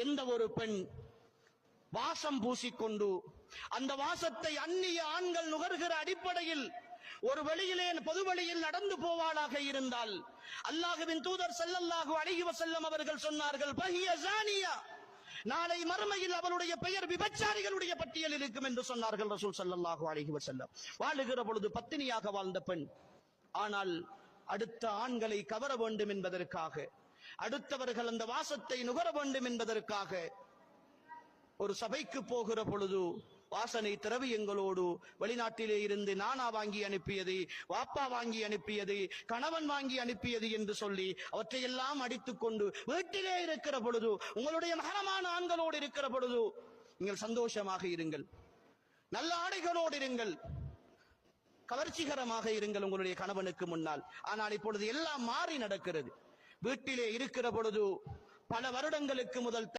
எந்த ஒரு பெண் வாசம் பூசிக்கொண்டு அந்த வாசத்தை அந்நிய ஆண்கள் நுகர்கிற அடிப்படையில் ஒரு வெளியிலே பொது வழியில் நடந்து போவாளாக இருந்தால் அல்லாஹ்வின் தூதர் ஸல்லல்லாஹு அலைஹி வஸல்லம் அவர்கள் சொன்னார்கள் பஹிய ஜானியா, நாளை மறுமையில் அவளுடைய பெயர் விபச்சாரிகளுடைய பட்டியலில் இருக்கும் என்று சொன்னார்கள் ரசூல் ஸல்லல்லாஹு அலைஹி வஸல்லம். வாழுகிற பொழுது பத்தினியாக வாழ்ந்த பெண், ஆனால் அடுத்த ஆண்களை கவர வேண்டும் என்பதற்காக, அடுத்தவர்கள் அந்த வாசத்தை நுகர வேண்டும் என்பதற்காக ஒரு சபைக்கு போகிற பொழுது வாசனை திரவியங்களோடு வெளிநாட்டிலே இருந்து நானா வாங்கி அனுப்பியது, வாப்பா வாங்கி அனுப்பியது, கணவன் வாங்கி அனுப்பியது என்று சொல்லி அவற்றையெல்லாம் அடித்துக் கொண்டு வீட்டிலே இருக்கிற பொழுது, உங்களுடைய மகரமான ஆண்களோடு இருக்கிற பொழுது நீங்கள் சந்தோஷமாக இருங்கள், நல்ல ஆடைகளோடு இருங்கள், கவர்ச்சிகரமாக இருங்கள் உங்களுடைய கணவனுக்கு முன்னால். ஆனால் இப்பொழுது எல்லாம் மாறி நடக்கிறது. வீட்டிலே இருக்கிற பொழுது பல வருடங்களுக்கு முதல்